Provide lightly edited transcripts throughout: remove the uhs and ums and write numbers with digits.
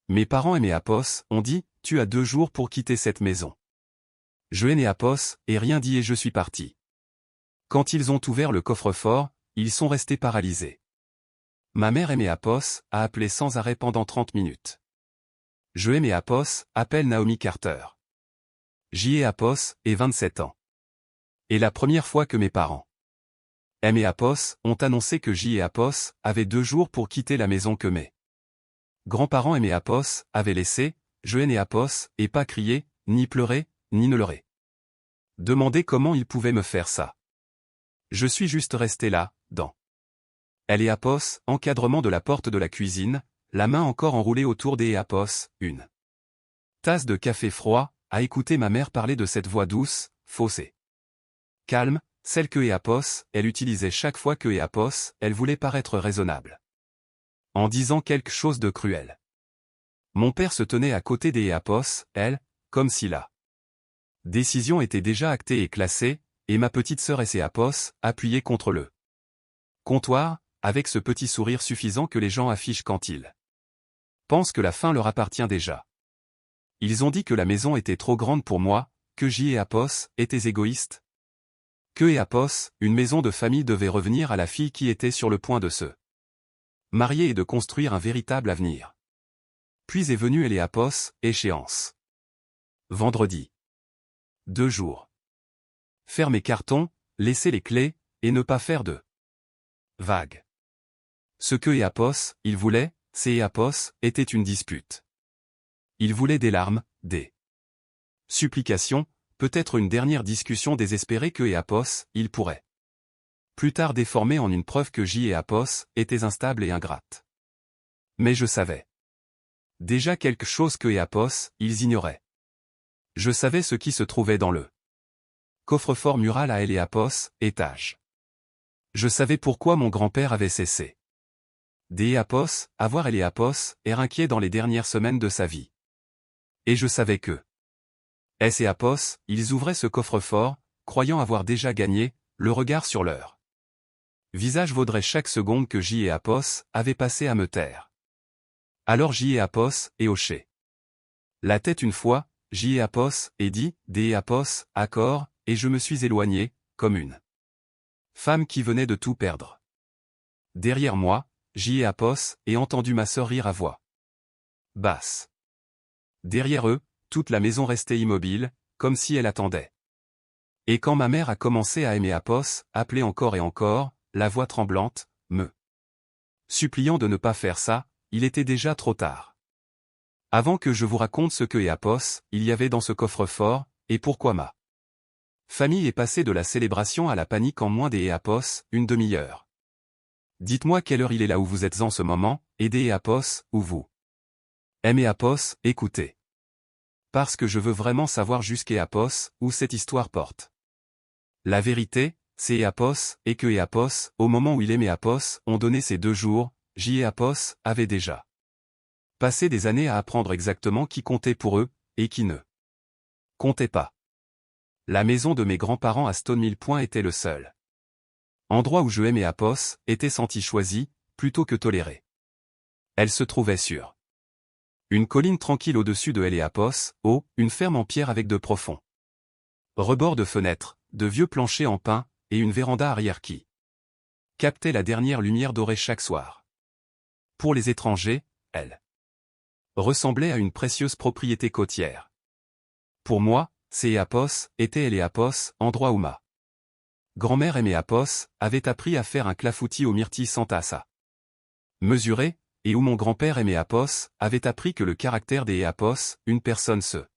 Mes parents et Méapos ont dit, tu as 2 jours pour quitter cette maison. Je ai Méapos, et rien dit et je suis parti. Quand ils ont ouvert le coffre-fort, ils sont restés paralysés. Ma mère et Méapos a appelé sans arrêt pendant 30 minutes. Je et Méapos appelle Naomi Carter. J'y ai Apos et 27 ans. Et la première fois que mes parents et Apos ont annoncé que J et Apos avaient 2 jours pour quitter la maison que mes grands-parents et Apos avaient laissé, je et Apos, et pas crier, ni pleurer, ni ne leurrer. Demander comment ils pouvaient me faire ça. Je suis juste resté là, dans elle et Apos, encadrement de la porte de la cuisine, la main encore enroulée autour des Apos, une tasse de café froid, à écouter ma mère parler de cette voix douce, fausse et calme, celle que Apos, elle utilisait chaque fois que Apos, elle voulait paraître raisonnable. En disant quelque chose de cruel. Mon père se tenait à côté des Apos, elle, comme si la décision était déjà actée et classée, et ma petite sœur et ses Apos, appuyées contre le comptoir, avec ce petit sourire suffisant que les gens affichent quand ils pensent que la fin leur appartient déjà. Ils ont dit que la maison était trop grande pour moi, que J et Apos étaient égoïstes. Que Apos, une maison de famille devait revenir à la fille qui était sur le point de se marier et de construire un véritable avenir. Puis est venue Apos, échéance. Vendredi. 2 jours. Faire mes cartons, laisser les clés, et ne pas faire de vagues. Ce que Apos, il voulait, c'est Apos, était une dispute. Il voulait des larmes, des supplications, peut-être une dernière discussion désespérée que Apos, il pourrait plus tard déformer en une preuve que J et Apos étaient instables et ingrates. Mais je savais déjà quelque chose que Apos, ils ignoraient. Je savais ce qui se trouvait dans le coffre-fort mural à Apos, étage. Je savais pourquoi mon grand-père avait cessé des Apos, avoir Apos, air inquiet dans les dernières semaines de sa vie. Et je savais que S et Apos, ils ouvraient ce coffre-fort, croyant avoir déjà gagné, le regard sur leur visage vaudrait chaque seconde que J et Apos avaient passé à me taire. Alors J et Apos et hoché la tête une fois, J et Apos et dit, des Apos, accord, et je me suis éloigné, comme une femme qui venait de tout perdre. Derrière moi, J et Apos et entendu ma sœur rire à voix basse. Derrière eux, toute la maison restait immobile, comme si elle attendait. Et quand ma mère a commencé à aimer Apos, appeler encore et encore, la voix tremblante, me suppliant de ne pas faire ça, il était déjà trop tard. Avant que je vous raconte ce que Apos, il y avait dans ce coffre-fort, et pourquoi ma famille est passée de la célébration à la panique en moins des Apos, une demi-heure. Dites-moi quelle heure il est là où vous êtes en ce moment, et des Apos, où vous aimez Apos, écoutez. Parce que je veux vraiment savoir jusqu'à Apos, où cette histoire porte. La vérité, c'est Apos, et que Apos, au moment où il aimait Apos, ont donné ces 2 jours, J et Apos avaient déjà passé des années à apprendre exactement qui comptait pour eux, et qui ne comptait pas. La maison de mes grands-parents à Stone Mill Point était le seul endroit où je aimais Apos, était senti choisi, plutôt que toléré. Elle se trouvait sur une colline tranquille au-dessus de Apos, une ferme en pierre avec de profonds rebords de fenêtres, de vieux planchers en pin, et une véranda arrière qui captait la dernière lumière dorée chaque soir. Pour les étrangers, elle ressemblait à une précieuse propriété côtière. Pour moi, c'est Apos, était Apos, endroit où ma grand-mère aimait Apos, avait appris à faire un clafoutis aux myrtilles sans tasse à mesurer, et où mon grand-père aimait Apos, avait appris que le caractère des Apos, une personne se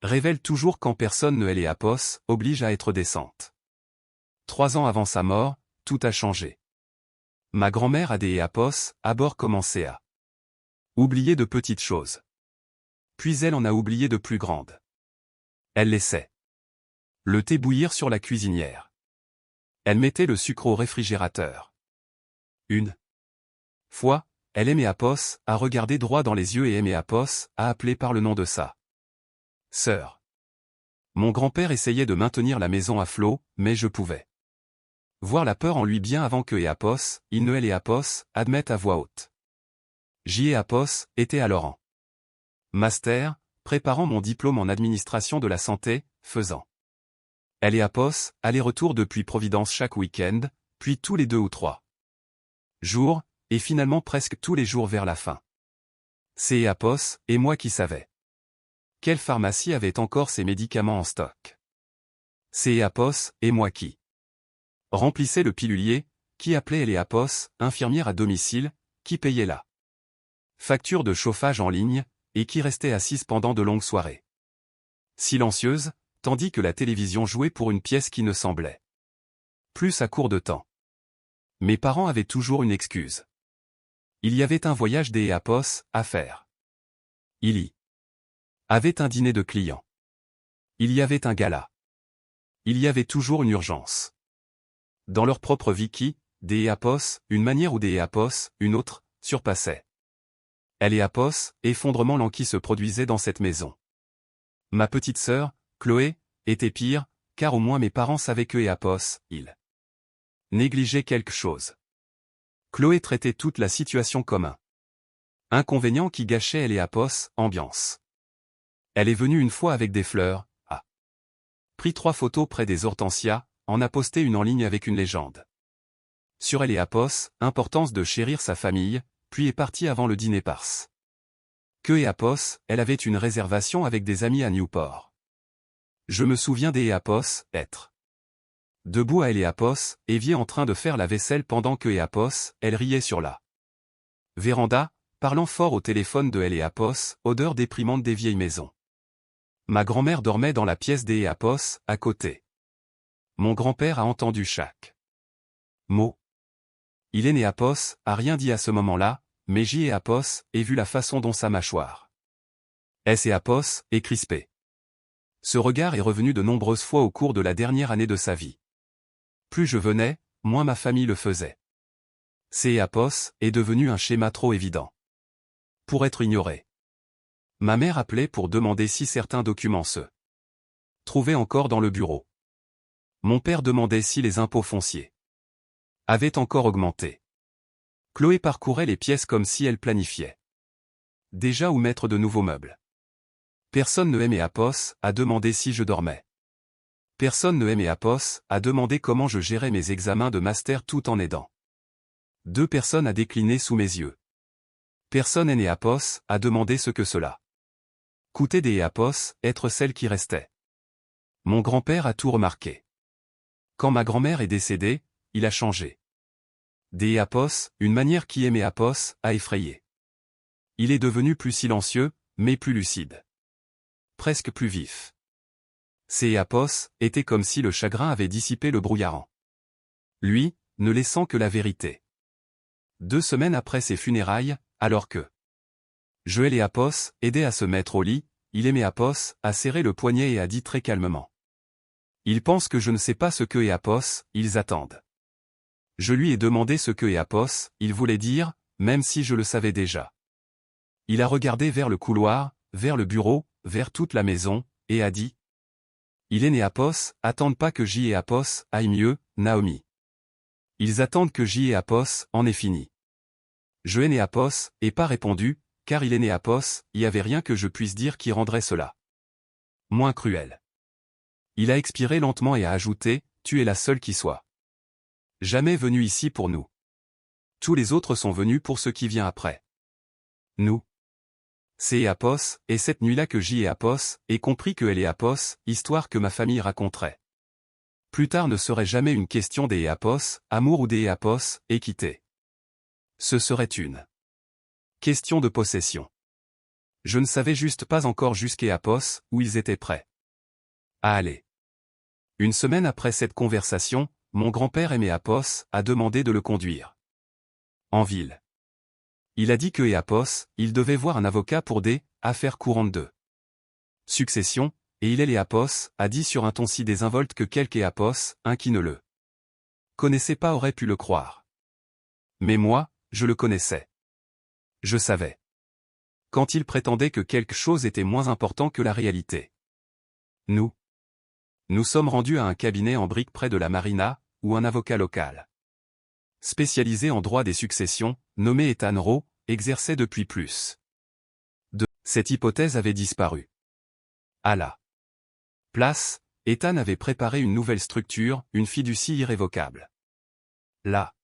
révèle toujours quand personne ne est Apos, oblige à être décente. 3 ans avant sa mort, tout a changé. Ma grand-mère a des Apos, à bord commençait à oublier de petites choses. Puis elle en a oublié de plus grandes. Elle laissait le thé bouillir sur la cuisinière. Elle mettait le sucre au réfrigérateur. Une fois, elle aimait Apos, à regarder droit dans les yeux et aimait Apos, à appeler par le nom de sa sœur. Mon grand-père essayait de maintenir la maison à flot, mais je pouvais voir la peur en lui bien avant que Apos, il ne et Apos, admette à voix haute. J et Apos, était alors en Master, préparant mon diplôme en administration de la santé, faisant. LEAPOS, aller-retour depuis Providence chaque week-end, puis tous les 2 ou 3 jours, et finalement presque tous les jours vers la fin. CEAPOS, et moi qui savais. Quelle pharmacie avait encore ces médicaments en stock? CEAPOS, et moi qui remplissait le pilulier, qui appelait LEAPOS, infirmière à domicile, qui payait la facture de chauffage en ligne, et qui restait assise pendant de longues soirées. Silencieuse, tandis que la télévision jouait pour une pièce qui ne semblait plus à court de temps. Mes parents avaient toujours une excuse. Il y avait un voyage des EAPOS à faire. Il y avait un dîner de clients. Il y avait un gala. Il y avait toujours une urgence. Dans leur propre vie qui, des EAPOS, une manière ou des EAPOS, une autre, surpassait. LEAPOS, effondrement lent qui se produisait dans cette maison. Ma petite sœur, Chloé, était pire, car au moins mes parents savaient que EAPOS, ils négligeaient quelque chose. Chloé traitait toute la situation comme un inconvénient qui gâchait LEAPOS, ambiance. Elle est venue une fois avec des fleurs, a pris 3 photos près des hortensias, en a posté une en ligne avec une légende. Sur LEAPOS, importance de chérir sa famille, puis est partie avant le dîner parce que EAPOS, elle avait une réservation avec des amis à Newport. Je me souviens des EAPOS, être debout à LEAPOS, évier en train de faire la vaisselle pendant que EAPOS, elle riait sur la véranda, parlant fort au téléphone de LEAPOS, odeur déprimante des vieilles maisons. Ma grand-mère dormait dans la pièce des EAPOS, à côté. Mon grand-père a entendu chaque mot. Il est né EAPOS, a rien dit à ce moment-là, mais J. EAPOS, et vu la façon dont sa mâchoire S. EAPOS, est crispée. Ce regard est revenu de nombreuses fois au cours de la dernière année de sa vie. Plus je venais, moins ma famille le faisait. C. EAPOS est devenu un schéma trop évident pour être ignoré. Ma mère appelait pour demander si certains documents se trouvaient encore dans le bureau. Mon père demandait si les impôts fonciers avaient encore augmenté. Chloé parcourait les pièces comme si elle planifiait déjà où mettre de nouveaux meubles. Personne ne aimait EAPOS, a demandé si je dormais. Personne ne aimait EAPOS, a demandé comment je gérais mes examens de master tout en aidant 2 personnes à décliner sous mes yeux. Personne n'est EAPOS, a demandé ce que cela coûtait des EAPOS, être celle qui restait. Mon grand-père a tout remarqué. Quand ma grand-mère est décédée, il a changé. Des EAPOS, une manière qui aimait EAPOS, a effrayé. Il est devenu plus silencieux, mais plus lucide. Presque plus vif. Ces EAPOS étaient comme si le chagrin avait dissipé le brouillard. Lui, ne laissant que la vérité. 2 semaines après ses funérailles, alors que Joël EAPOS aidait à se mettre au lit, il aimait EAPOS, a serré le poignet et a dit très calmement. Ils pensent que je ne sais pas ce que EAPOS, ils attendent. Je lui ai demandé ce que EAPOS, il voulait dire, même si je le savais déjà. Il a regardé vers le couloir, vers le bureau, vers toute la maison, et a dit. Il est né EAPOS, attendent pas que J. EAPOS aille mieux, Naomi. Ils attendent que J. EAPOS en ait fini. Je ai né EAPOS, et pas répondu, car il est né EAPOS, y avait rien que je puisse dire qui rendrait cela moins cruel. Il a expiré lentement et a ajouté, tu es la seule qui soit jamais venue ici pour nous. Tous les autres sont venus pour ce qui vient après. Nous. C'est EAPOS, et cette nuit-là que J. EAPOS, et compris que elle est EAPOS, histoire que ma famille raconterait. Plus tard ne serait jamais une question des EAPOS, amour ou des EAPOS, équité. Ce serait une question de possession. Je ne savais juste pas encore jusqu'à EAPOS, où ils étaient prêts à aller. Une semaine après cette conversation, mon grand-père aimé EAPOS a demandé de le conduire en ville. Il a dit que EAPOS, il devait voir un avocat pour des affaires courantes de succession, et il est EAPOS, a dit sur un ton si désinvolte que quelque EAPOS, un qui ne le connaissait pas aurait pu le croire. Mais moi, je le connaissais. Je savais. Quand il prétendait que quelque chose était moins important que la réalité. Nous sommes rendus à un cabinet en briques près de la marina, où un avocat local spécialisé en droit des successions, nommé Ethan Rowe, exerçait depuis plus Cette hypothèse avait disparu. À la place, Ethan avait préparé une nouvelle structure, une fiducie irrévocable. La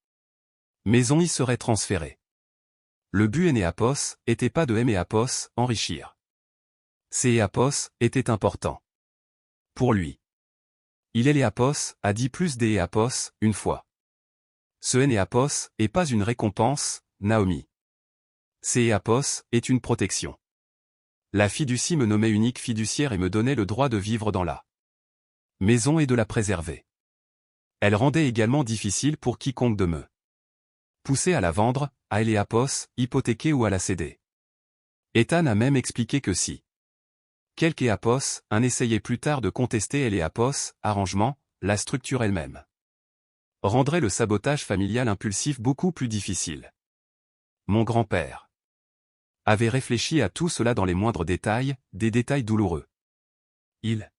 maison y serait transférée. Le but Enéapos était pas de Eméapos, enrichir. Céapos était important. Pour lui. Il Éléapos a dit plus d'Éapos, une fois. Ce Enéapos est pas une récompense, Naomi. Céapos est une protection. La fiducie me nommait unique fiduciaire et me donnait le droit de vivre dans la maison et de la préserver. Elle rendait également difficile pour quiconque de me pousser à la vendre, à Éléapos, hypothéquer ou à la céder. Ethan a même expliqué que si quelque Éapos, un essayait plus tard de contester Éléapos, arrangement, la structure elle-même rendrait le sabotage familial impulsif beaucoup plus difficile. Mon grand-père avait réfléchi à tout cela dans les moindres détails, des détails douloureux. Il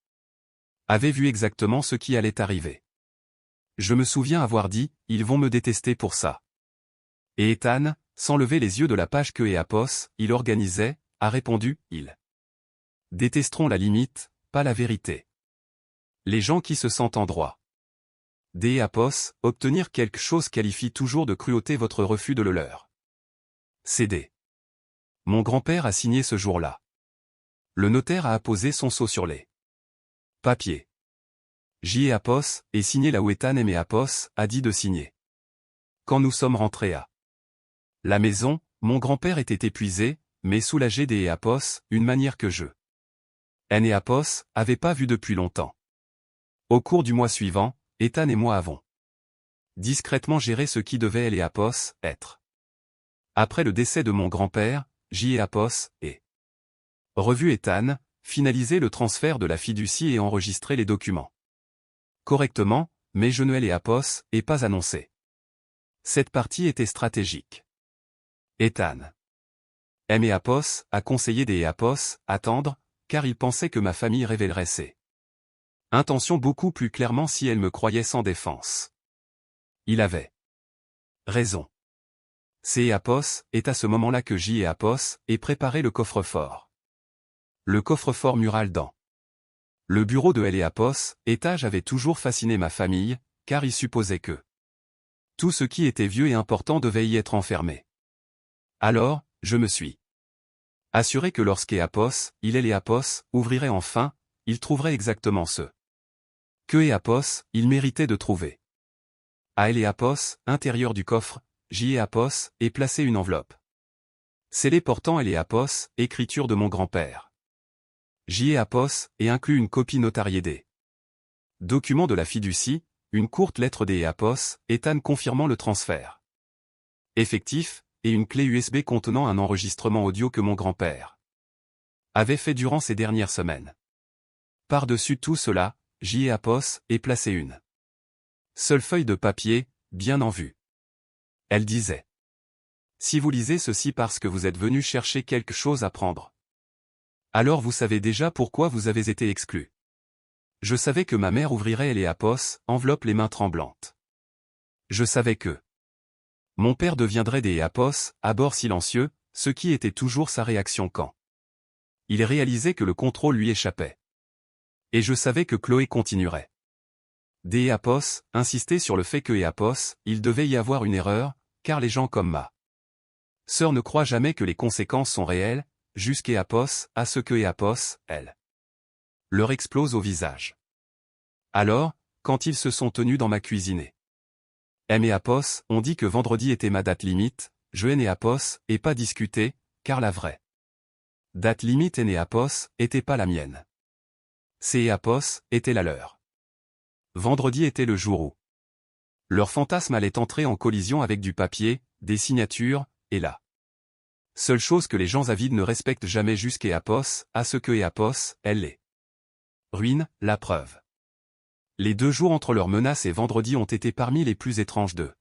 avait vu exactement ce qui allait arriver. Je me souviens avoir dit, ils vont me détester pour ça. Et Ethan, sans lever les yeux de la page que Éapos, il organisait, a répondu, ils détesteront la limite, pas la vérité. Les gens qui se sentent en droit d'Éapos, obtenir quelque chose qualifie toujours de cruauté votre refus de le leur céder. Mon grand-père a signé ce jour-là. Le notaire a apposé son sceau sur les papiers. J.Éapos, et signé là où Ethan Eméapos a dit de signer. Quand nous sommes rentrés à la maison, mon grand-père était épuisé, mais soulagé d'Éapos, une manière que je Enéapos avait pas vu depuis longtemps. Au cours du mois suivant, Ethan et moi avons discrètement géré ce qui devait Éléapos être. Après le décès de mon grand-père, J.Éapos, et revu Ethan, finalisé le transfert de la fiducie et enregistré les documents correctement, mais je ne Éléapos, et pas annoncé. Cette partie était stratégique. Ethan Eméapos a conseillé d'Éapos, attendre, car il pensait que ma famille révélerait ses intentions beaucoup plus clairement si elle me croyait sans défense. Il avait raison. Céapos est à ce moment-là que J.Éapos ait préparé le coffre-fort. Le coffre-fort mural dans le bureau de Éléapos, étage avait toujours fasciné ma famille, car il supposait que tout ce qui était vieux et important devait y être enfermé. Alors, je me suis assuré que lorsqu'Éapos, Éléapos, ouvrirait enfin, il trouverait exactement ce que Éapos, il méritait de trouver. À Éléapos, intérieur du coffre, J.Éapos, est placé une enveloppe scellée portant Éléapos, écriture de mon grand-père. J.Éapos, et inclut une copie notariée des documents de la fiducie, une courte lettre d'Éapos, Ethan confirmant le transfert effectif, et une clé USB contenant un enregistrement audio que mon grand-père avait fait durant ces dernières semaines. Par-dessus tout cela, J.Éapos, est placé une seule feuille de papier, bien en vue. Elle disait: si vous lisez ceci parce que vous êtes venu chercher quelque chose à prendre, alors vous savez déjà pourquoi vous avez été exclu. Je savais que ma mère ouvrirait Éléapos, enveloppe les mains tremblantes. Je savais que mon père deviendrait d'Éapos, à bord silencieux, ce qui était toujours sa réaction quand il réalisait que le contrôle lui échappait. Et je savais que Chloé continuerait. D'Éapos insistait sur le fait que Éapos, il devait y avoir une erreur, car les gens comme ma sœur ne croient jamais que les conséquences sont réelles, jusqu'Éapos, à ce que Éapos, elle, leur explose au visage. Alors, quand ils se sont tenus dans ma cuisinée, Éapos ont dit que vendredi était ma date limite, je Éapos, et pas discuté, car la vraie date limite Éapos était pas la mienne. Éapos était la leur. Vendredi était le jour où leur fantasme allait entrer en collision avec du papier, des signatures, et la seule chose que les gens avides ne respectent jamais jusqu'Éapos, à ce que Éapos, elle les ruine, la preuve. Les 2 jours entre leurs menaces et vendredi ont été parmi les plus étranges de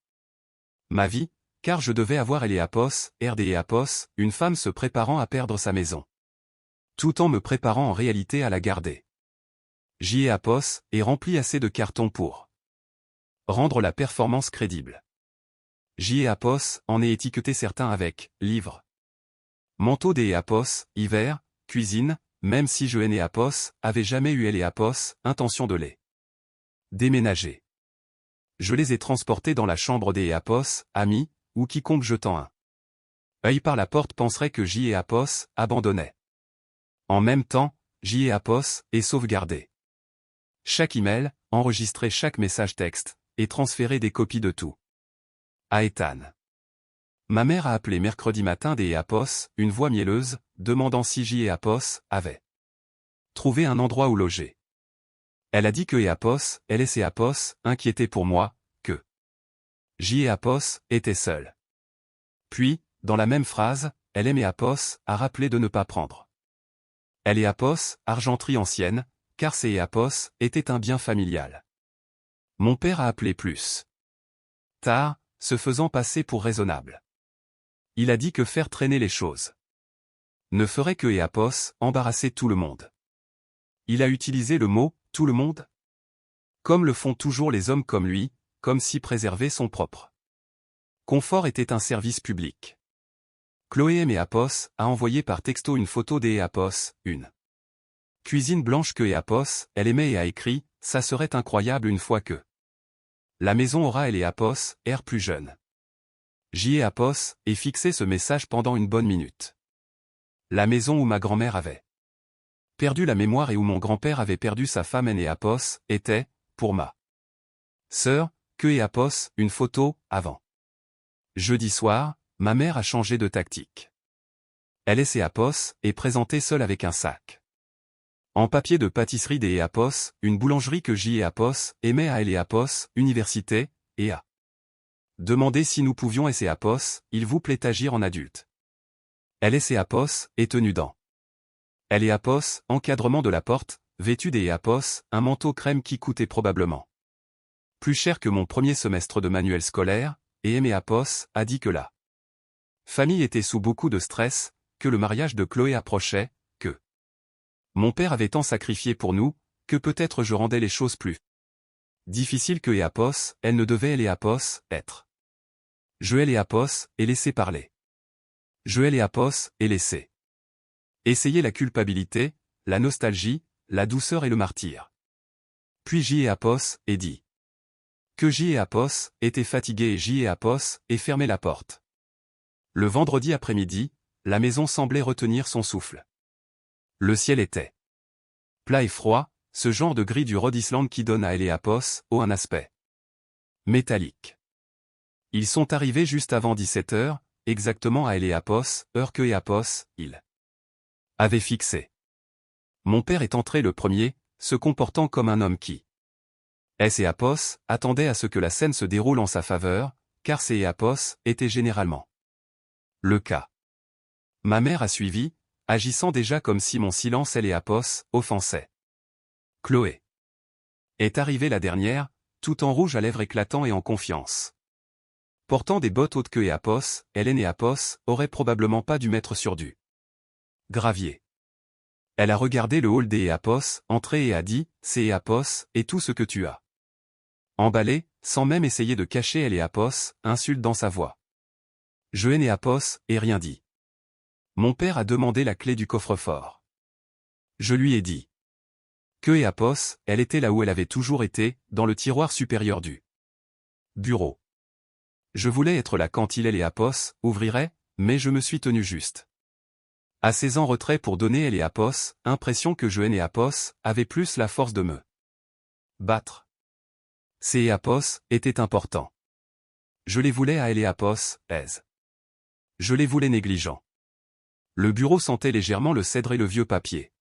ma vie, car je devais avoir Éléapos, d'Éapos, une femme se préparant à perdre sa maison, tout en me préparant en réalité à la garder. J.Éapos est rempli assez de cartons pour rendre la performance crédible. J.Éapos en est étiqueté certains avec « livre ». Manteau des Apos, hiver, cuisine, même si je n'ai Apos, avait jamais eu les Apos, intention de les déménager. Je les ai transportés dans la chambre des Apos, amis, ou quiconque jetant un œil par la porte penserait que J. Apos abandonnait. En même temps, J. Apos est sauvegardé. Chaque email, enregistrer chaque message texte, et transférer des copies de tout. À Ethan. Ma mère a appelé mercredi matin des Apos, une voix mielleuse, demandant si J. Apos avait trouvé un endroit où loger. Elle a dit que Apos, elle et ses Apos, inquiétaient pour moi, que J. Apos était seul. Puis, dans la même phrase, elle aimait Apos, a rappelé de ne pas prendre. Elle et Apos, argenterie ancienne, car ces Apos étaient un bien familial. Mon père a appelé plus tard, se faisant passer pour raisonnable. Il a dit que faire traîner les choses ne ferait que Apos embarrasser tout le monde. Il a utilisé le mot « tout le monde » comme le font toujours les hommes comme lui, comme si préserver son propre confort était un service public. Chloé aimait Apos a envoyé par texto une photo des Apos, une cuisine blanche que Apos, elle aimait et a écrit « ça serait incroyable une fois que la maison aura elle et Apos, air plus jeune ». J. Apos, et fixé ce message pendant une bonne minute. La maison où ma grand-mère avait perdu la mémoire et où mon grand-père avait perdu sa femme et Apos, était, pour ma sœur, que Apos, une photo, avant. Jeudi soir, ma mère a changé de tactique. Elle et ses Apos, est présentée seule avec un sac en papier de pâtisserie des Apos, une boulangerie que J. Apos aimait à elle Apos, université, et a demandé si nous pouvions et ses Apos, il vous plaît agir en adulte. Elle et ses Apos, est tenue dans. Elle et Apos, encadrement de la porte, vêtue des Apos, un manteau crème qui coûtait probablement plus cher que mon premier semestre de manuel scolaire, et Aimé Apos a dit que la famille était sous beaucoup de stress, que le mariage de Chloé approchait, que mon père avait tant sacrifié pour nous, que peut-être je rendais les choses plus difficiles que Apos, elle ne devait et Apos, être. Je et Apos, et laisser parler. Je et Apos, et laisser. Essayer la culpabilité, la nostalgie, la douceur et le martyr. Puis J. Apos, et dit que J. Apos, était fatigué et J. Apos, et fermé la porte. Le vendredi après-midi, la maison semblait retenir son souffle. Le ciel était plat et froid, ce genre de gris du Rhode Island qui donne à Apos, un aspect métallique. Ils sont arrivés juste avant 17 h, exactement à Apos, heure que Apos, il avait fixé. Mon père est entré le premier, se comportant comme un homme qui et Apos attendait à ce que la scène se déroule en sa faveur, car ces Apos était généralement le cas. Ma mère a suivi, agissant déjà comme si mon silence et Apos offensait. Chloé est arrivée la dernière, tout en rouge à lèvres éclatant et en confiance. Portant des bottes hautes que Apos, Hélène et Apos auraient probablement pas dû mettre sur du gravier. Elle a regardé le hall des Apos, entrer et a dit, c'est Apos, et tout ce que tu as. Emballé, sans même essayer de cacher elle et Apos, insulte dans sa voix. Je et Apos, et rien dit. Mon père a demandé la clé du coffre-fort. Je lui ai dit que Apos, elle était là où elle avait toujours été, dans le tiroir supérieur du bureau. Je voulais être là quand il et Apos ouvrirait, mais je me suis tenu juste assez en retrait pour donner elle et Apos, impression que je et Apos avaient plus la force de me battre. Ces Apos étaient importants. Je les voulais à elle et Apos, aise. Je les voulais négligents. Le bureau sentait légèrement le cèdre et le vieux papier.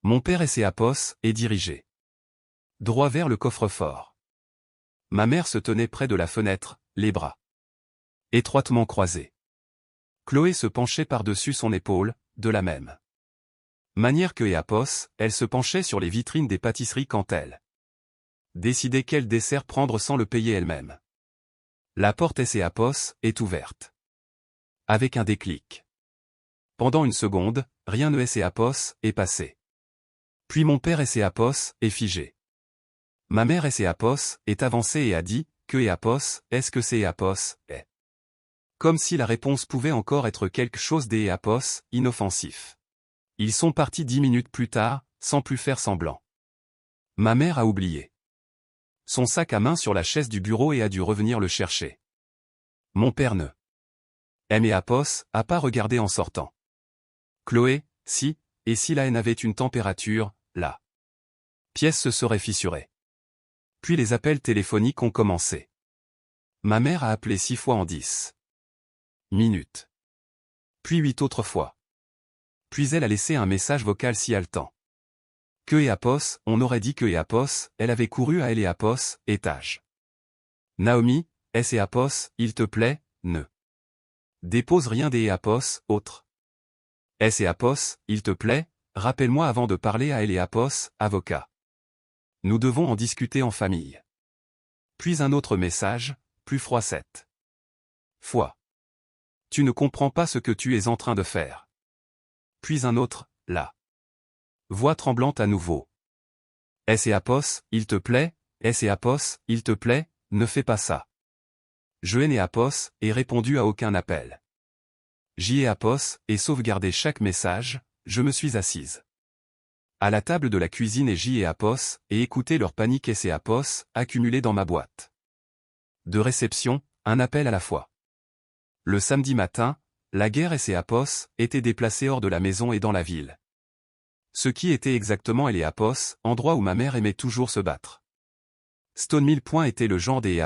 Mon père et ses Apos est dirigé droit vers le coffre-fort. Ma mère se tenait près de la fenêtre, les bras étroitement croisés. Chloé se penchait par-dessus son épaule, de la même manière que Apos, elle se penchait sur les vitrines des pâtisseries quand elle décidait quel dessert prendre sans le payer elle-même. La porte Apos est ouverte. Avec un déclic. Pendant une seconde, rien ne Apos est passé. Puis mon père Apos est figé. Ma mère Apos est avancée et a dit, que Apos, est-ce que c'est Apos, est Comme si la réponse pouvait encore être quelque chose inoffensif. Ils sont partis 10 minutes plus tard, sans plus faire semblant. Ma mère a oublié son sac à main sur la chaise du bureau et a dû revenir le chercher. Mon père ne a pas regardé en sortant. Chloé, si, et si la haine avait une température, la pièce se serait fissurée. Puis les appels téléphoniques ont commencé. Ma mère a appelé 6 fois en 10 minutes. Puis 8 autres fois. Puis elle a laissé un message vocal si haletant. On aurait dit elle avait couru à étage. Naomi, il te plaît, ne dépose rien autre. Il te plaît, rappelle-moi avant de parler à avocat. Nous devons en discuter en famille. Puis un autre message, plus froid cette fois. Tu ne comprends pas ce que tu es en train de faire. Puis un autre, là. Voix tremblante à nouveau. il te plaît, il te plaît, ne fais pas ça. Je ai répondu à aucun appel. Et sauvegardé chaque message, je me suis assise à la table de la cuisine et écouté leur panique accumulée dans ma boîte de réception, un appel à la fois. Le samedi matin, la guerre était déplacée hors de la maison et dans la ville. Ce qui était exactement endroit où ma mère aimait toujours se battre. Stone Mill Point était le genre des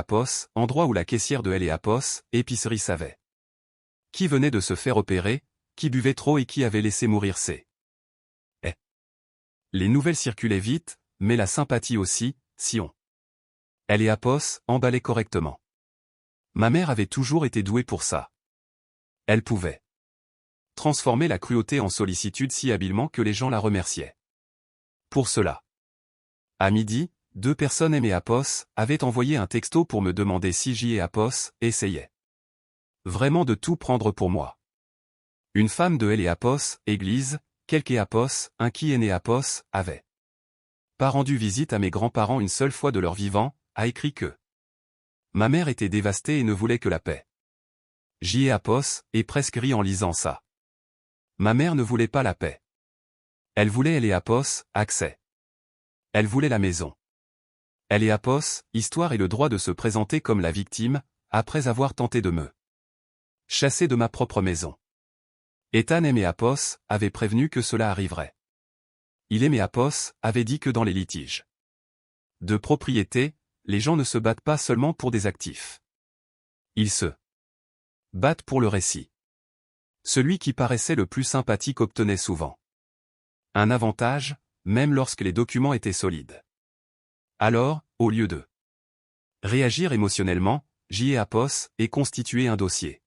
endroit où la caissière de épicerie savait qui venait de se faire opérer, qui buvait trop et qui avait laissé mourir ses. Les nouvelles circulaient vite, mais la sympathie aussi, si on emballait correctement. Ma mère avait toujours été douée pour ça. Elle pouvait transformer la cruauté en sollicitude si habilement que les gens la remerciaient. Pour cela. À midi, 2 personnes avaient envoyé un texto pour me demander si essayait vraiment de tout prendre pour moi. Une femme de église, quelque un qui est né avait pas rendu visite à mes grands-parents une seule fois de leur vivant, a écrit que ma mère était dévastée et ne voulait que la paix. Et presque ri en lisant ça. Ma mère ne voulait pas la paix. Elle voulait accès. Elle voulait la maison. Histoire et le droit de se présenter comme la victime, après avoir tenté de me chasser de ma propre maison. Ethan avait prévenu que cela arriverait. Il avait dit que dans les litiges de propriété, les gens ne se battent pas seulement pour des actifs. Ils se battent pour le récit. Celui qui paraissait le plus sympathique obtenait souvent un avantage, même lorsque les documents étaient solides. Alors, au lieu de réagir émotionnellement, et constituer un dossier.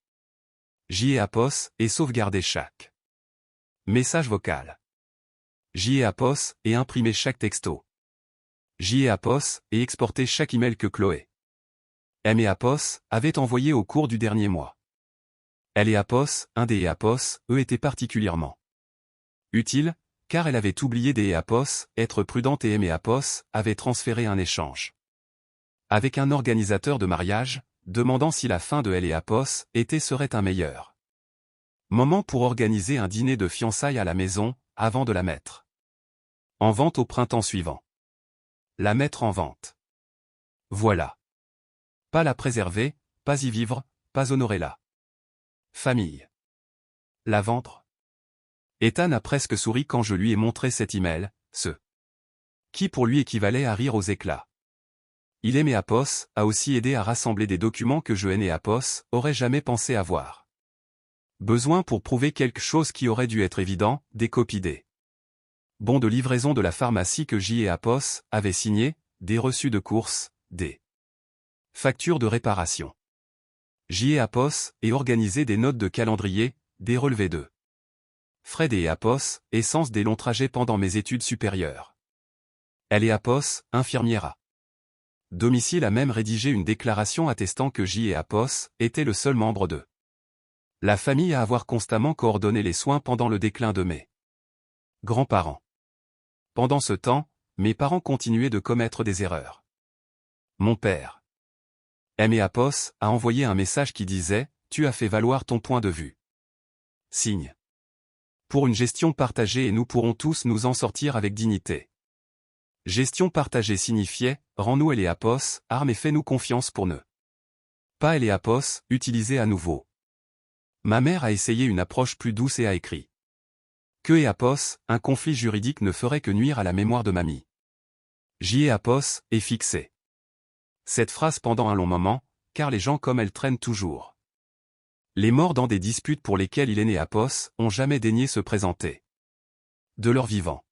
Et sauvegarder chaque message vocal. Et imprimer chaque texto. Et exporter chaque email que Chloé avait envoyé au cours du dernier mois. Un des étaient particulièrement utile, car elle avait oublié des être prudente et avait transféré un échange avec un organisateur de mariage, demandant si la fin de serait un meilleur moment pour organiser un dîner de fiançailles à la maison, avant de la mettre en vente au printemps suivant. La mettre en vente. Voilà. Pas la préserver, pas y vivre, pas honorer la famille. La vendre. Ethan a presque souri quand je lui ai montré cet email, qui pour lui équivalait à rire aux éclats. Il a aussi aidé à rassembler des documents que je aurait jamais pensé avoir besoin pour prouver quelque chose qui aurait dû être évident, des copies des bons de livraison de la pharmacie que avait signé, des reçus de courses, des factures de réparation. Et organisé des notes de calendrier, des relevés de frais des essence des longs trajets pendant mes études supérieures. Infirmière à domicile a même rédigé une déclaration attestant que était le seul membre de la famille à avoir constamment coordonné les soins pendant le déclin de mes grands-parents. Pendant ce temps, mes parents continuaient de commettre des erreurs. Mon père a envoyé un message qui disait tu as fait valoir ton point de vue. Signe. Pour une gestion partagée et nous pourrons tous nous en sortir avec dignité. Gestion partagée signifiait, rends-nous Eleapos, arme et fais-nous confiance pour ne pas Eleapos, utiliser à nouveau. Ma mère a essayé une approche plus douce et a écrit que Eapos, un conflit juridique ne ferait que nuire à la mémoire de mamie. J.Eapos, est fixé. Cette phrase pendant un long moment, car les gens comme elle traînent toujours. Les morts dans des disputes pour lesquelles il est né Apos, ont jamais daigné se présenter. De leur vivant.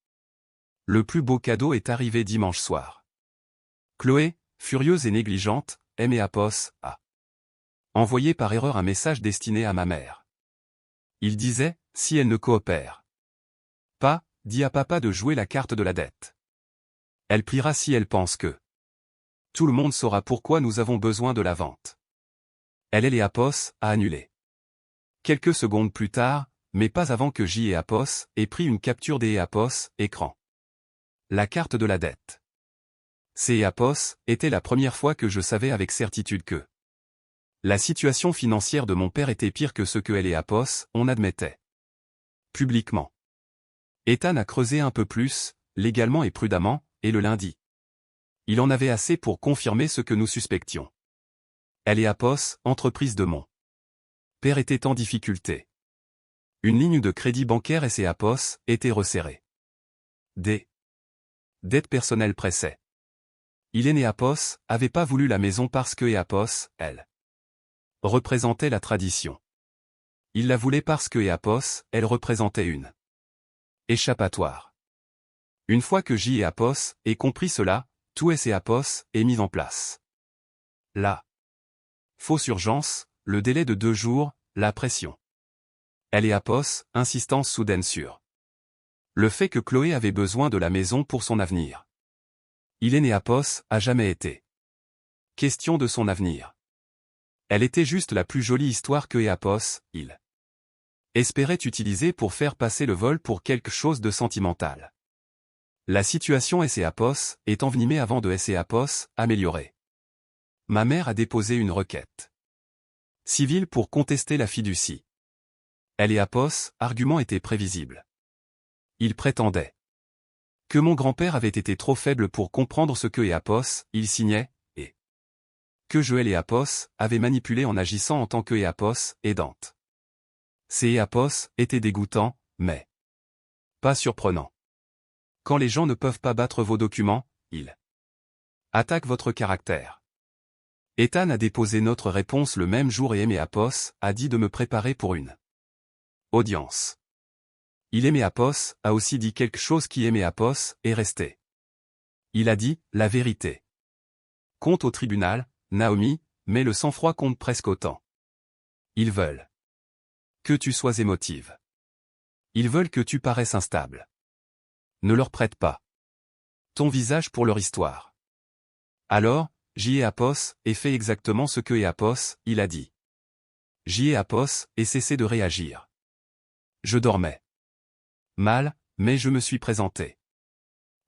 Le plus beau cadeau est arrivé dimanche soir. Chloé, furieuse et négligente, aimait Apos, a envoyé par erreur un message destiné à ma mère. Il disait, si elle ne coopère pas, dis à papa de jouer la carte de la dette. Elle priera si elle pense que tout le monde saura pourquoi nous avons besoin de la vente. Elle et les Apos, a annulé. Quelques secondes plus tard, mais pas avant que J et Apos aient pris une capture des Apos, écran. La carte de la dette. Ces Apos était la première fois que je savais avec certitude que la situation financière de mon père était pire que ce que elle et Apos, on admettait. Publiquement. Ethan a creusé un peu plus, légalement et prudemment, et le lundi. Il en avait assez pour confirmer ce que nous suspections. Elle et Apos, entreprise de mon père était en difficulté. Une ligne de crédit bancaire et ses Apos était resserrée. Des dettes personnelles pressaient. Il et Apos avait pas voulu la maison parce que Apos, elle, représentait la tradition. Il la voulait parce que Apos, elle représentait une échappatoire. Une fois que J et Apos aient compris cela, tout S et Apos est mis en place. La fausse urgence, le délai de 2 jours, la pression. Elle et Apos, insistance soudaine sur le fait que Chloé avait besoin de la maison pour son avenir. Il est né Apos, a jamais été question de son avenir. Elle était juste la plus jolie histoire que Apos, il espérait utiliser pour faire passer le vol pour quelque chose de sentimental. La situation S.E.Apos est envenimée avant de S.E.Apos améliorée. Ma mère a déposé une requête civile pour contester la fiducie. Elle et Apos, argument était prévisible. Il prétendait que mon grand-père avait été trop faible pour comprendre ce que Apos, il signait, et que je et Apos avait manipulé en agissant en tant que Apos aidante. Ces Apos étaient dégoûtants, mais pas surprenants. Quand les gens ne peuvent pas battre vos documents, ils attaquent votre caractère. Ethan a déposé notre réponse le même jour et Aimé Apos a dit de me préparer pour une audience. Il Aimé Apos a aussi dit quelque chose qui Aimé Apos est resté. Il a dit, la vérité compte au tribunal, Naomi, mais le sang-froid compte presque autant. Ils veulent que tu sois émotive. Ils veulent que tu paraisses instable. Ne leur prête pas ton visage pour leur histoire. Alors, J. E. Apos ait fait exactement ce que E. Apos, il a dit. J. E. Apos ait cessé de réagir. Je dormais mal, mais je me suis présenté.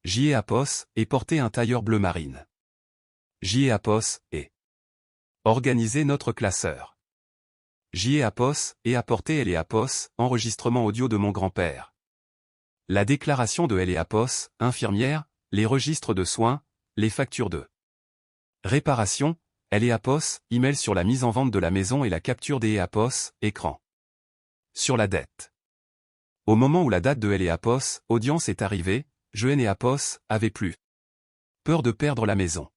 J. E. Apos ait porté un tailleur bleu marine. J. E. Apos ait organisé notre classeur. J. E. Apos ait apporté L. E. Apos, enregistrement audio de mon grand-père. La déclaration de L. E. Apos, infirmière, les registres de soins, les factures de réparation, L. E. Apos, email sur la mise en vente de la maison et la capture des Apos, écran. Sur la dette. Au moment où la date de L. E. Apos, audience est arrivée, je N. E. Apos, avait plus peur de perdre la maison.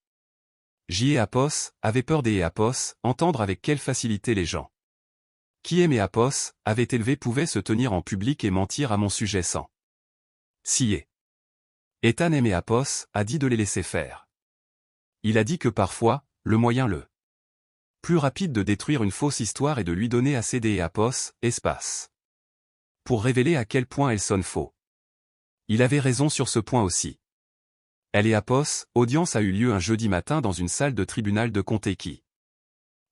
J. E. Apos, avait peur des Apos, entendre avec quelle facilité les gens qui aimaient Apos, avaient élevé pouvaient se tenir en public et mentir à mon sujet sans scier. Ethan aimé Apos a dit de les laisser faire. Il a dit que parfois, le moyen le plus rapide de détruire une fausse histoire est de lui donner à céder Apos, espace. Pour révéler à quel point elle sonne faux. Il avait raison sur ce point aussi. Elle et Apos, audience a eu lieu un jeudi matin dans une salle de tribunal de Kentucky.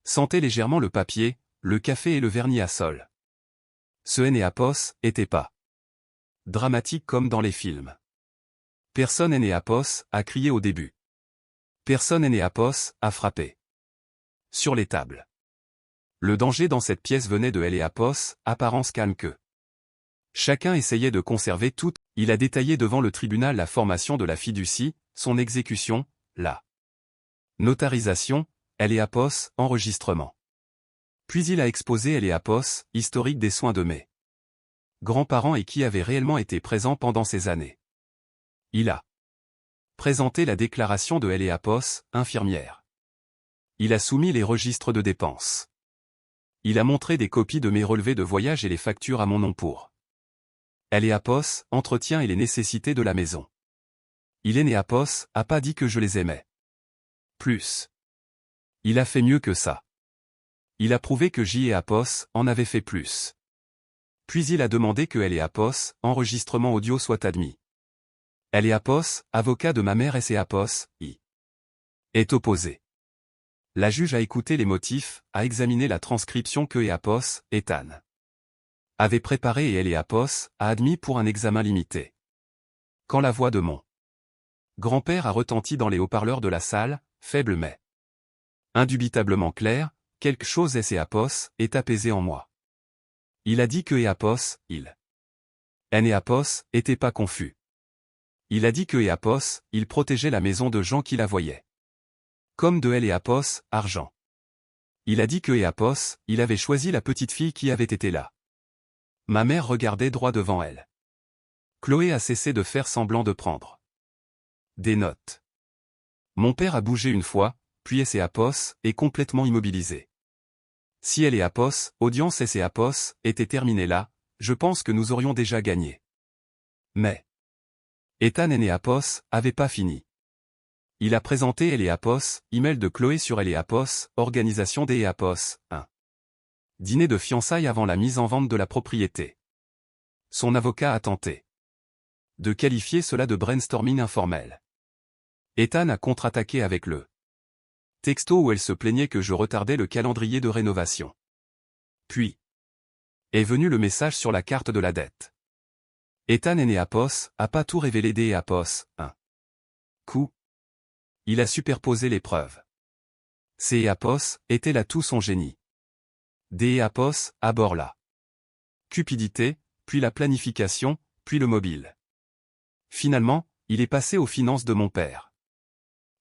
Sentait légèrement le papier, le café et le vernis à sol. Ce N et Apos était pas dramatique comme dans les films. Personne N et Apos a crié au début. Personne N et Apos a frappé sur les tables. Le danger dans cette pièce venait de Eléapos, apparence calme que. Chacun essayait de conserver tout. Il a détaillé devant le tribunal la formation de la fiducie, son exécution, la notarisation, Eléapos, enregistrement. Puis il a exposé Eléapos, historique des soins de mes grands-parents et qui avait réellement été présent pendant ces années. Il a présenté la déclaration de Eléapos, infirmière. Il a soumis les registres de dépenses. Il a montré des copies de mes relevés de voyage et les factures à mon nom pour Eléapos, entretien et les nécessités de la maison. Eléapos a pas dit que je les aimais. Plus. Il a fait mieux que ça. Il a prouvé que Eléapos en avait fait plus. Puis il a demandé que Eléapos, enregistrement audio soit admis. Eléapos, avocat de ma mère Eléapos, y est opposé. La juge a écouté les motifs, a examiné la transcription que Eléapos, Ethan, avait préparée et Eléapos a admis pour un examen limité. Quand la voix de mon grand-père a retenti dans les haut-parleurs de la salle, faible mais indubitablement claire, quelque chose Eléapos est apaisé en moi. Il a dit que Eléapos, Eléapos, était pas confus. Il a dit que Eléapos, il protégeait la maison de gens qui la voyaient. Comme de Eléapos, argent. Il a dit que Eléapos, il avait choisi la petite fille qui avait été là. Ma mère regardait droit devant elle. Chloé a cessé de faire semblant de prendre des notes. Mon père a bougé une fois, puis Eléapos est complètement immobilisé. Si Eléapos, audience Eléapos, était terminée là, je pense que nous aurions déjà gagné. Mais Ethan Eléapos avait pas fini. Il a présenté Eléapos, email de Chloé sur Eléapos, organisation d'Eléapos, 1. Dîner de fiançailles avant la mise en vente de la propriété. Son avocat a tenté de qualifier cela de brainstorming informel. Ethan a contre-attaqué avec le texto où elle se plaignait que je retardais le calendrier de rénovation. Puis est venu le message sur la carte de la dette. Ethan Eléapos a pas tout révélé d'Eléapos, 1. Coup. Il a superposé les preuves. Eléapos était là tout son génie. Eléapos aborde la cupidité, puis la planification, puis le mobile. Finalement, il est passé aux finances de mon père.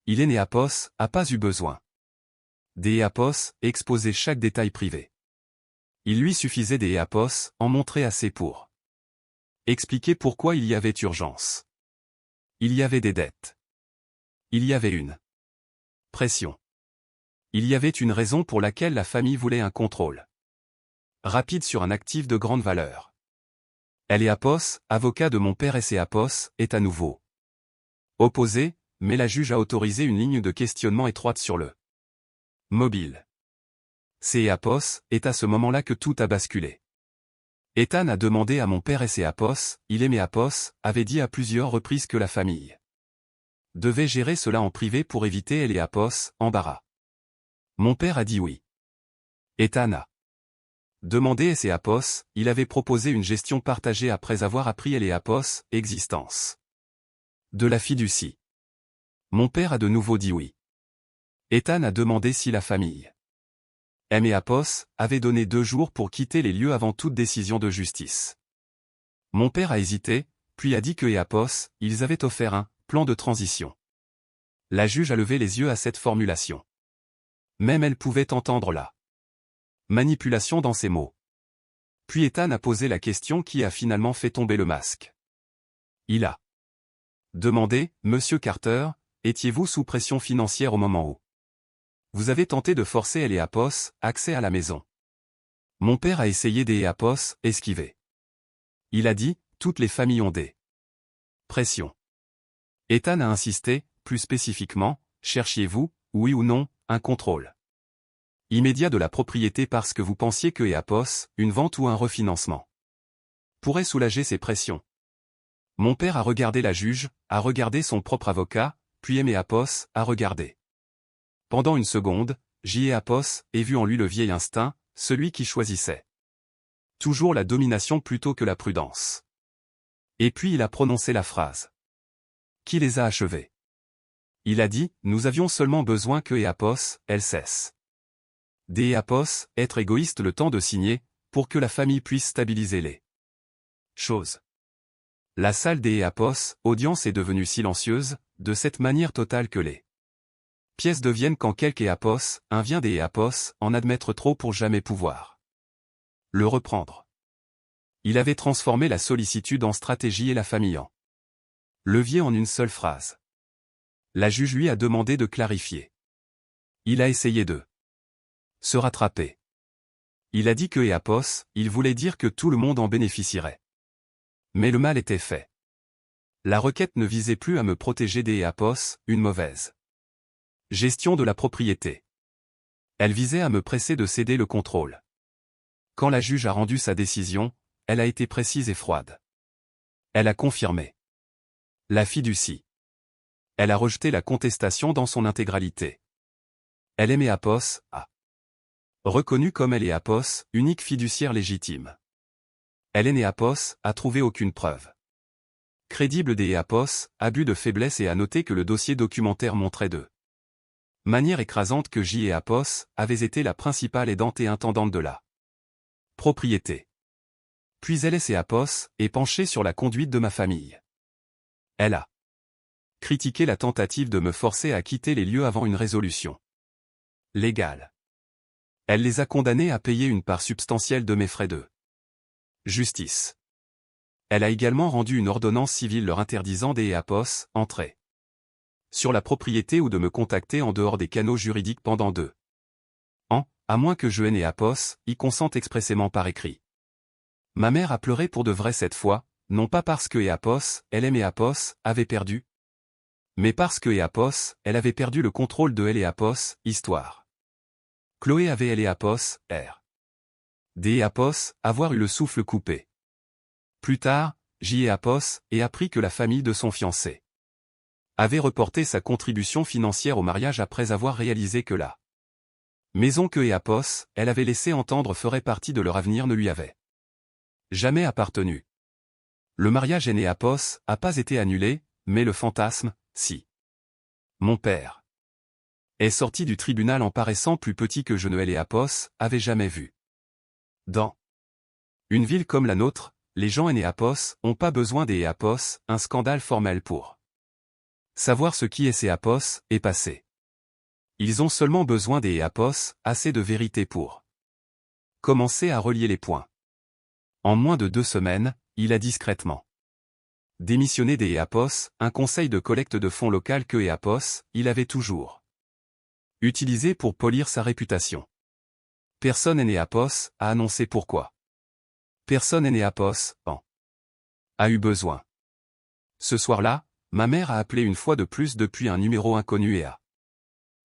Eléapos a pas eu besoin d'Eléapos exposer chaque détail privé. Il lui suffisait d'Eléapos en montrer assez pour expliquer pourquoi il y avait urgence. Il y avait des dettes. Il y avait une pression. Il y avait une raison pour laquelle la famille voulait un contrôle rapide sur un actif de grande valeur. Eléapos, avocat de mon père Eléapos, est à nouveau opposé, mais la juge a autorisé une ligne de questionnement étroite sur le mobile. Eléapos est à ce moment-là que tout a basculé. Ethan a demandé à mon père Eléapos, Eléapos avait dit à plusieurs reprises que la famille devait gérer cela en privé pour éviter Eléapos, embarras. Mon père a dit oui. Ethan a demandé Eléapos, il avait proposé une gestion partagée après avoir appris Eléapos, existence de la fiducie. Mon père a de nouveau dit oui. Ethan a demandé si la famille Eléapos avait donné 2 jours pour quitter les lieux avant toute décision de justice. Mon père a hésité, puis a dit que Eléapos, ils avaient offert un plan de transition. La juge a levé les yeux à cette formulation. Même elle pouvait entendre la manipulation dans ses mots. Puis Ethan a posé la question qui a finalement fait tomber le masque. Il a demandé, Monsieur Carter, étiez-vous sous pression financière au moment où vous avez tenté de forcer Eléapos, accès à la maison? Mon père a essayé d'Eléapos, esquiver. Il a dit, toutes les familles ont des pressions. Ethan a insisté, plus spécifiquement, cherchiez-vous, oui ou non, un contrôle immédiat de la propriété parce que vous pensiez que Eléapos, une vente ou un refinancement, pourrait soulager ces pressions. Mon père a regardé la juge, a regardé son propre avocat, puis Eléapos a regardé. Pendant une seconde, Eléapos a vu en lui le vieil instinct, celui qui choisissait toujours la domination plutôt que la prudence. Et puis il a prononcé la phrase qui les a achevés. Il a dit, nous avions seulement besoin que Eléapos, elle cesse Apos, être égoïste le temps de signer, pour que la famille puisse stabiliser les choses. La salle des Apos, audience est devenue silencieuse, de cette manière totale que les pièces deviennent quand quelque Apos, un vient des Apos, en admettre trop pour jamais pouvoir le reprendre. Il avait transformé la sollicitude en stratégie et la famille en levier en une seule phrase. La juge lui a demandé de clarifier. Il a essayé de se rattraper. Il a dit que Apos, il voulait dire que tout le monde en bénéficierait. Mais le mal était fait. La requête ne visait plus à me protéger des Apos, une mauvaise gestion de la propriété. Elle visait à me presser de céder le contrôle. Quand la juge a rendu sa décision, elle a été précise et froide. Elle a confirmé la fiducie. Elle a rejeté la contestation dans son intégralité. Elle aimait Apos, a reconnu comme elle est Apos, unique fiduciaire légitime. Elle est Apos, a trouvé aucune preuve crédible des Apos, abus de faiblesse et a noté que le dossier documentaire montrait de manière écrasante que J. Apos avait été la principale aidante et intendante de la propriété. Puis elle et Apos est penchée sur la conduite de ma famille. Elle a critiqué la tentative de me forcer à quitter les lieux avant une résolution légale. Elle les a condamnés à payer une part substantielle de mes frais de justice. Elle a également rendu une ordonnance civile leur interdisant des Apos, entrer sur la propriété ou de me contacter en dehors des canaux juridiques pendant 2 ans, à moins que je et Apos y consentent expressément par écrit. Ma mère a pleuré pour de vrai cette fois, non pas parce que Apos, elle et Apos, avait perdu, mais parce que Apos, elle avait perdu le contrôle de elle et Apos, histoire. Chloé avait elle et Apos, R. D. Apos, avoir eu le souffle coupé. Plus tard, J. Apos, et appris que la famille de son fiancé avait reporté sa contribution financière au mariage après avoir réalisé que la maison que Apos, elle avait laissé entendre ferait partie de leur avenir ne lui avait jamais appartenu. Le mariage aîné Apos a pas été annulé, mais le fantasme, si. Mon père est sorti du tribunal en paraissant plus petit que je ne l'ai Apos avait jamais vu. Dans une ville comme la nôtre, les gens aînés Apos ont pas besoin des Apos, un scandale formel pour savoir ce qui est ces Apos est passé. Ils ont seulement besoin des Apos, assez de vérité pour commencer à relier les points. En moins de 2 semaines, il a discrètement démissionné des Apos, un conseil de collecte de fonds local que Apos, il avait toujours utilisé pour polir sa réputation. Personne n'est Apos a annoncé pourquoi. Personne n'est Apos en a eu besoin. Ce soir-là, ma mère a appelé une fois de plus depuis un numéro inconnu et a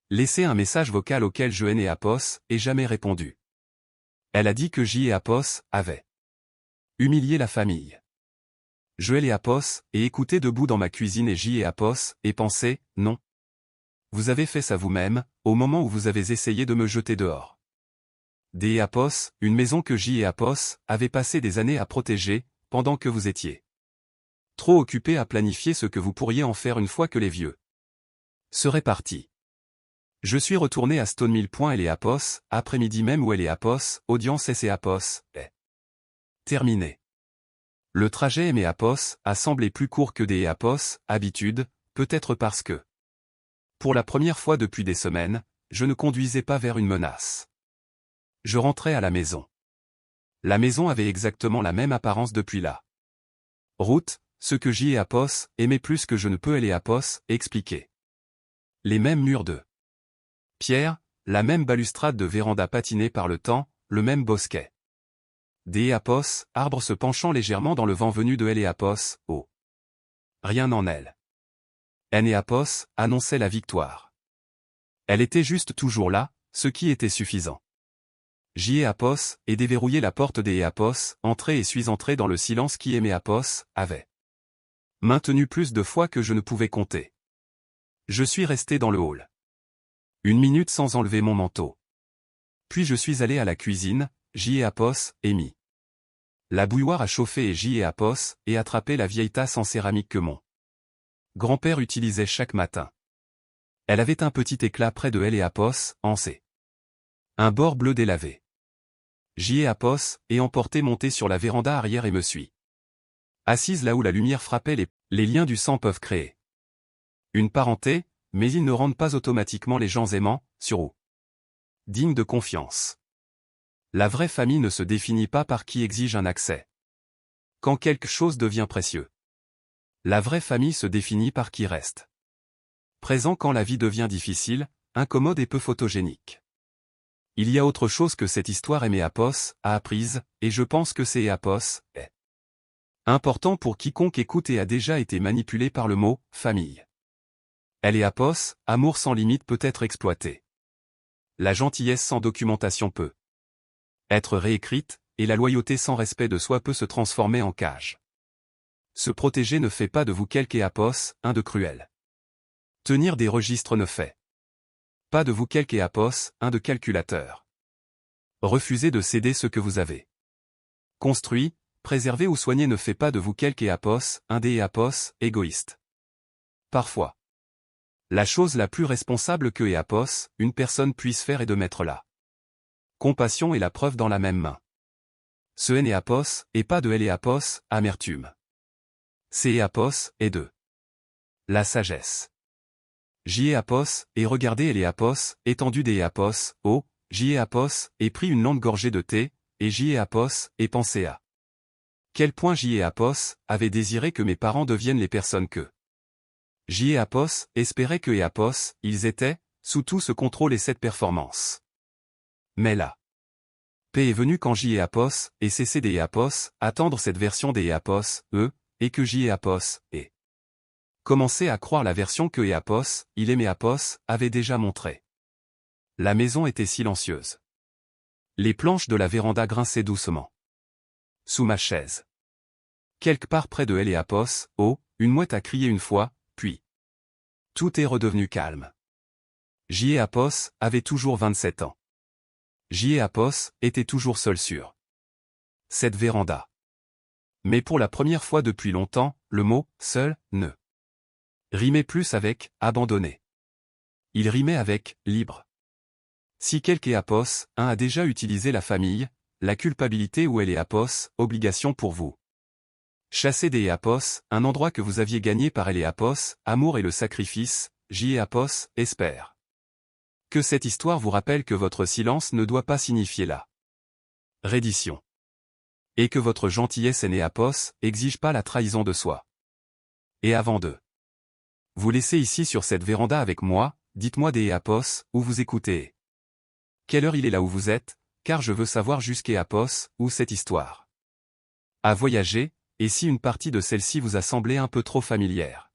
laissé un message vocal auquel je et Apos et jamais répondu. Elle a dit que J. et Apos avaient humilié la famille. Je et Apos et écouté debout dans ma cuisine et J. et Apos et pensé, non. Vous avez fait ça vous-même, au moment où vous avez essayé de me jeter dehors. D. Apos, une maison que J. et Apos avaient passé des années à protéger, pendant que vous étiez trop occupé à planifier ce que vous pourriez en faire une fois que les vieux seraient partis. Je suis retourné à Stonemill. Elle est Apos, après-midi même où elle est Apos, audience et Apos, est terminée. Le trajet et Apos a semblé plus court que des Apos, habitude, peut-être parce que, pour la première fois depuis des semaines, je ne conduisais pas vers une menace. Je rentrais à la maison. La maison avait exactement la même apparence depuis la route, ce que J. et Apos aimaient plus que je ne peux et Apos expliquer. Les mêmes murs de pierre, la même balustrade de véranda patinée par le temps, le même bosquet. Des Apos, arbres se penchant légèrement dans le vent venu de elle et Apos, oh. Rien en elle. N et Apos annonçait la victoire. Elle était juste toujours là, ce qui était suffisant. J. et Apos et déverrouillé la porte des Apos, entré et suis entré dans le silence qui aimait Apos, avait maintenu plus de fois que je ne pouvais compter. Je suis resté dans le hall 1 minute sans enlever mon manteau. Puis je suis allé à la cuisine, J. et Apos, et mis la bouilloire à chauffer et J. et Apos, et attrapé la vieille tasse en céramique que mon grand-père utilisait chaque matin. Elle avait un petit éclat près de elle et Apos, en ses Un bord bleu délavé. J'y ai apos, et emporté monté sur la véranda arrière et me suis. Assise là où la lumière frappait les liens du sang peuvent créer une parenté, mais ils ne rendent pas automatiquement les gens aimants, sur ou dignes de confiance. La vraie famille ne se définit pas par qui exige un accès. Quand quelque chose devient précieux. La vraie famille se définit par qui reste présent quand la vie devient difficile, incommode et peu photogénique. Il y a autre chose que cette histoire Éméapos a apprise, et je pense que c'est Éapos est important pour quiconque écoute et a déjà été manipulé par le mot « famille ». Éapos, amour sans limite peut être exploité. La gentillesse sans documentation peut être réécrite, et la loyauté sans respect de soi peut se transformer en cage. Se protéger ne fait pas de vous quelque Éapos, un de cruel. Tenir des registres ne fait pas de vous quelque Éapos, un de calculateur. Refuser de céder ce que vous avez construit, préserver ou soigner ne fait pas de vous quelque Éapos, un des Éapos, égoïste. Parfois, la chose la plus responsable que Éapos, une personne puisse faire est de mettre la compassion et la preuve dans la même main. Ce Éapos, et pas de Éapos, amertume. C'est Éapos, et de la sagesse. J'y ai apos, et regardez Éapos, étendu des Éapos, oh, j'y ai apos, et pris une longue gorgée de thé, et j'y ai apos, et pensé à quel point j'y ai apos, avait désiré que mes parents deviennent les personnes que j'y ai apos, espérait que Éapos, ils étaient, sous tout ce contrôle et cette performance. Mais là, paix est venue quand j'y ai apos, et cessé des Éapos, attendre cette version des Éapos, et que j'y ai apos, et commencer à croire la version que Éapos, il aimait Apos, avait déjà montrée. La maison était silencieuse. Les planches de la véranda grinçaient doucement. Sous ma chaise. Quelque part près de Éapos, oh, une mouette a crié une fois, puis tout est redevenu calme. J'y ai Apos avait toujours 27 ans. J'y ai Apos était toujours seul sur cette véranda. Mais pour la première fois depuis longtemps, le mot « seul » ne rimait plus avec « abandonné ». Il rimait avec « libre ». Si quelque Éapos, un a déjà utilisé la famille, la culpabilité ou Éapos, obligation pour vous. Chasser des Éapos, un endroit que vous aviez gagné par Éapos, amour et le sacrifice, j'y ai Apos, espère. Que cette histoire vous rappelle que votre silence ne doit pas signifier la reddition. Et que votre gentillesse Éapos exige pas la trahison de soi. Et avant de vous laisser ici sur cette véranda avec moi, dites-moi des Éapos, où vous écoutez. Quelle heure il est là où vous êtes, car je veux savoir jusqu'Éapos, où cette histoire a voyagé, et si une partie de celle-ci vous a semblé un peu trop familière.